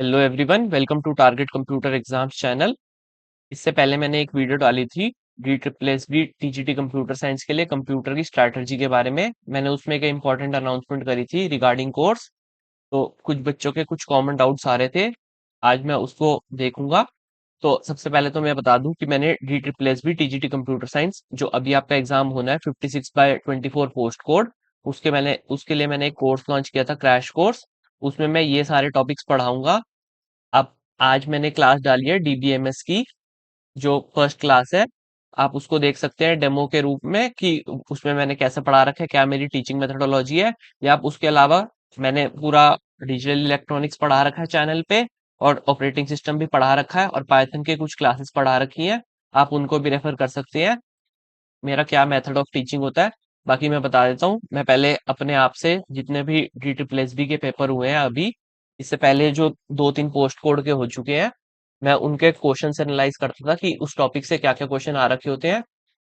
Hello everyone, welcome to target computer exams channel. इससे पहले मैंने एक वीडियो डाली थी D triple S B TGT computer science के लिए कंप्यूटर की स्ट्रैटेजी के बारे में। मैंने उसमें एक इंपॉर्टेंट अनाउंसमेंट करी थी रिगार्डिंग कोर्स। तो कुछ बच्चों के कुछ कॉमन डाउट्स आ रहे थे, आज मैं उसको देखूंगा। तो सबसे पहले तो मैं बता दूं कि मैंने D triple S B TGT computer science जो अभी आपका एग्जाम होना है 56/24 पोस्ट कोड, उसके लिए मैंने एक कोर्स लॉन्च किया था, क्रैश कोर्स। उसमें मैं ये सारे टॉपिक्स पढ़ाऊंगा। अब आज मैंने क्लास डाली है डीबीएमएस की, जो फर्स्ट क्लास है। आप उसको देख सकते हैं डेमो के रूप में कि उसमें मैंने कैसे पढ़ा रखा है, क्या मेरी टीचिंग मेथोडोलॉजी है। या आप उसके अलावा मैंने पूरा डिजिटल इलेक्ट्रॉनिक्स पढ़ा रखा है चैनल पे, और ऑपरेटिंग सिस्टम भी पढ़ा रखा है, और पाइथन के कुछ क्लासेस पढ़ा रखी हैं। आप उनको भी रेफर कर सकते हैं, मेरा क्या मेथड ऑफ टीचिंग होता है। बाकी मैं बता देता हूँ, मैं पहले अपने आप से जितने भी डी ट्रिपल एस बी के पेपर हुए हैं अभी, इससे पहले जो 2-3 पोस्ट कोड के हो चुके हैं, मैं उनके क्वेश्चन एनालाइज करता था कि उस टॉपिक से क्या क्या क्वेश्चन आ रखे होते हैं।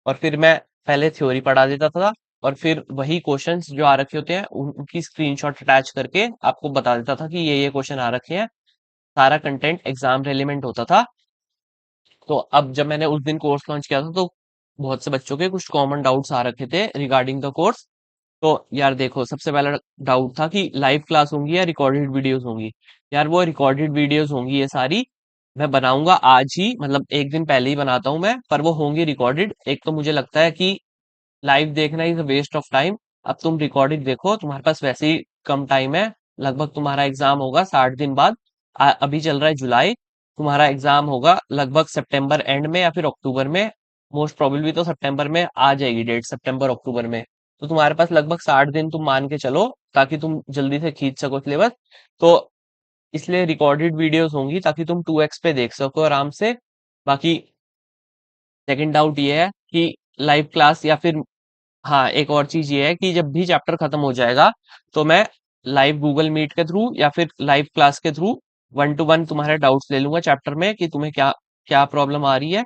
और फिर मैं पहले थ्योरी पढ़ा देता था, और फिर वही क्वेश्चंस जो आ रखे होते हैं उनकी स्क्रीनशॉट अटैच करके आपको बता देता था कि ये क्वेश्चन आ रखे हैं। सारा कंटेंट एग्जाम रेलिवेंट होता था। तो अब जब मैंने उस दिन कोर्स लॉन्च किया था, तो बहुत से बच्चों के कुछ कॉमन डाउट्स आ रखे थे रिगार्डिंग द कोर्स। तो यार देखो, सबसे पहला डाउट था कि लाइव क्लास होंगी या रिकॉर्डेड वीडियोस होंगी। यार वो रिकॉर्डेड वीडियोस होंगी ये सारी। मैं बनाऊंगा आज ही, मतलब एक दिन पहले ही बनाता हूँ मैं, पर वो होंगी रिकॉर्डेड। एक तो मुझे लगता है कि लाइव देखना is a waste of time. अब तुम रिकॉर्डेड देखो, तुम्हारे पास वैसे ही कम टाइम है। लगभग तुम्हारा एग्जाम होगा 60 दिन बाद। अभी चल रहा है जुलाई, तुम्हारा एग्जाम होगा लगभग सितंबर एंड में या फिर अक्टूबर में। मोस्ट प्रोबेबली तो सितंबर में आ जाएगी डेट, सितंबर अक्टूबर में। तो तुम्हारे पास लगभग 60 दिन तुम मान के चलो, ताकि तुम जल्दी से खींच सको सिलेबस। तो इसलिए रिकॉर्डेड वीडियोस होंगी ताकि तुम 2x पे देख सको आराम से। बाकी सेकंड डाउट ये है कि लाइव क्लास या फिर, हाँ एक और चीज ये है कि जब भी चैप्टर खत्म हो जाएगा, तो मैं लाइव गूगल मीट के थ्रू या फिर लाइव क्लास के थ्रू 1 to 1 तुम्हारे डाउट्स ले लूंगा चैप्टर में कि तुम्हें क्या क्या प्रॉब्लम आ रही है।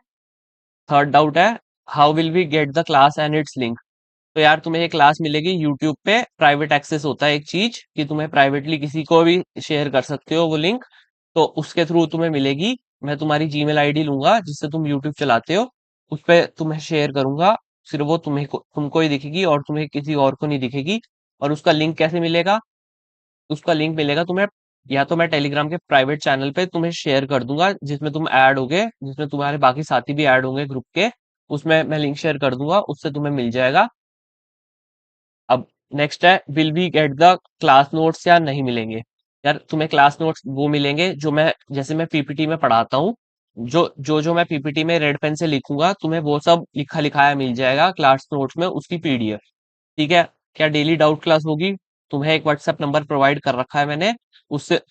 थर्ड डाउट है, how will we get the class and its link. तो यार तुम्हें ये क्लास मिलेगी यूट्यूब पे, प्राइवेट एक्सेस होता है एक चीज कि तुम्हें प्राइवेटली किसी को भी शेयर कर सकते हो वो लिंक। तो उसके थ्रू तुम्हें मिलेगी। मैं तुम्हारी जीमेल आईडी लूंगा जिससे तुम यूट्यूब चलाते हो, उस पे तुम्हें शेयर करूंगा। सिर्फ वो तुमको ही दिखेगी और तुम्हें किसी और को नहीं दिखेगी। और उसका लिंक कैसे मिलेगा? उसका लिंक मिलेगा तुम्हें, या तो मैं टेलीग्राम के प्राइवेट चैनल पे तुम्हें शेयर कर दूंगा, जिसमें तुम ऐड होगे, जिसमें तुम्हारे बाकी साथी भी ऐड होंगे ग्रुप के। उसमें मैं लिंक शेयर कर दूंगा, उससे तुम्हें मिल जाएगा। अब नेक्स्ट है, will we get the class notes या नहीं मिलेंगे। यार तुम्हें क्लास नोट्स वो मिलेंगे जो मैं, जैसे मैं पीपीटी में पढ़ाता हूँ, जो मैं पीपीटी में रेड पेन से लिखूंगा, तुम्हें वो सब लिखा लिखाया मिल जाएगा क्लास नोट्स में, उसकी पीडीएफ। ठीक है? क्या डेली डाउट क्लास होगी? तुम्हें एक व्हाट्सएप नंबर प्रोवाइड कर रखा है मैंने, उससे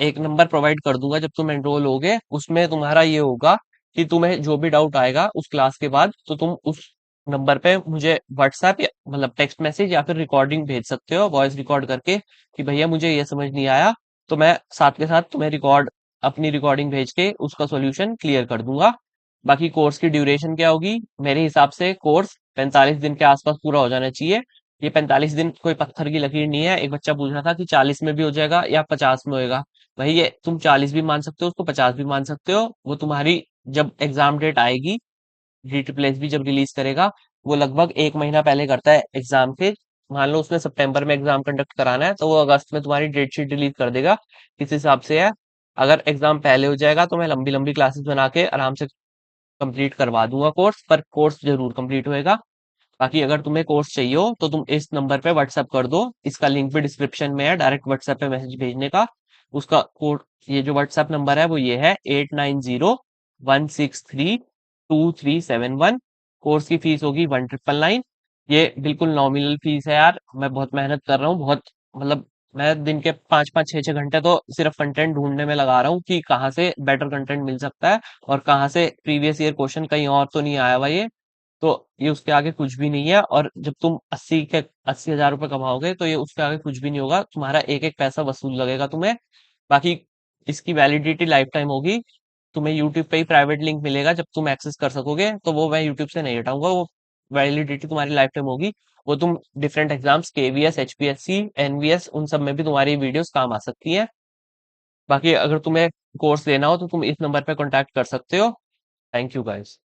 एक नंबर प्रोवाइड कर दूंगा जब तुम एनरोल होगे। उसमें तुम्हारा ये होगा कि तुम्हें जो भी डाउट आएगा उस क्लास के बाद, तो तुम उस नंबर पे मुझे व्हाट्सएप या मतलब टेक्स्ट मैसेज या फिर रिकॉर्डिंग भेज सकते हो, वॉइस रिकॉर्ड करके कि भैया मुझे ये समझ नहीं आया। तो मैं साथ के साथ तुम्हें अपनी रिकॉर्डिंग भेज के उसका सॉल्यूशन क्लियर कर दूंगा। बाकी कोर्स की ड्यूरेशन क्या होगी? मेरे हिसाब से कोर्स 45 दिन के आसपास पूरा हो जाना चाहिए। ये 45 दिन कोई पत्थर की लकीर नहीं है। एक बच्चा पूछ रहा था कि 40 में भी हो जाएगा या 50 में होएगा। भाई ये तुम 40 भी मान सकते हो, उसको 50 भी मान सकते हो। वो तुम्हारी जब एग्जाम डेट आएगी, डी ट्रिपल एस भी जब रिलीज करेगा, वो लगभग एक महीना पहले करता है एग्जाम के। मान लो उसने सितंबर में एग्जाम कंडक्ट कराना है, तो वो अगस्त में तुम्हारी डेट शीट रिलीज कर देगा। किस हिसाब से है, अगर एग्जाम पहले हो जाएगा तो मैं लंबी लंबी क्लासेस बना के आराम से कंप्लीट करवा दूंगा कोर्स, पर कोर्स जरूर कंप्लीट होएगा। बाकी अगर तुम्हें कोर्स चाहिए हो तो तुम इस नंबर पे व्हाट्सएप कर दो, इसका लिंक भी डिस्क्रिप्शन में है, डायरेक्ट व्हाट्सएप पे मैसेज भेजने का। उसका कोड, ये जो व्हाट्सएप नंबर है वो ये है 8901632371। कोर्स की फीस होगी 1999। ये बिल्कुल नॉमिनल फीस है यार, मैं बहुत मेहनत कर रहा हूँ, बहुत मतलब मैं दिन के 5-5 6-6 घंटे तो सिर्फ कंटेंट ढूंढने में लगा रहा हूँ कि कहाँ से बेटर कंटेंट मिल सकता है, और कहाँ से प्रीवियस ईयर क्वेश्चन कहीं और तो नहीं आया हुआ ये। तो ये उसके आगे कुछ भी नहीं है। और जब तुम 80,000 रुपए कमाओगे, तो ये उसके आगे कुछ भी नहीं होगा, तुम्हारा एक एक पैसा वसूल लगेगा तुम्हें। बाकी इसकी वैलिडिटी लाइफ टाइम होगी। तुम्हें यूट्यूब पे ही प्राइवेट लिंक मिलेगा जब तुम एक्सेस कर सकोगे, तो वो मैं यूट्यूब से नहीं हटाऊंगा, वो वैलिडिटी तुम्हारी लाइफ टाइम होगी। वो तुम different exams, KVS, HPSC, NVS, उन सब में भी तुम्हारी वीडियोस काम आ सकती है। बाकी अगर तुम्हें कोर्स लेना हो तो तुम इस नंबर पे कॉन्टैक्ट कर सकते हो। Thank you guys.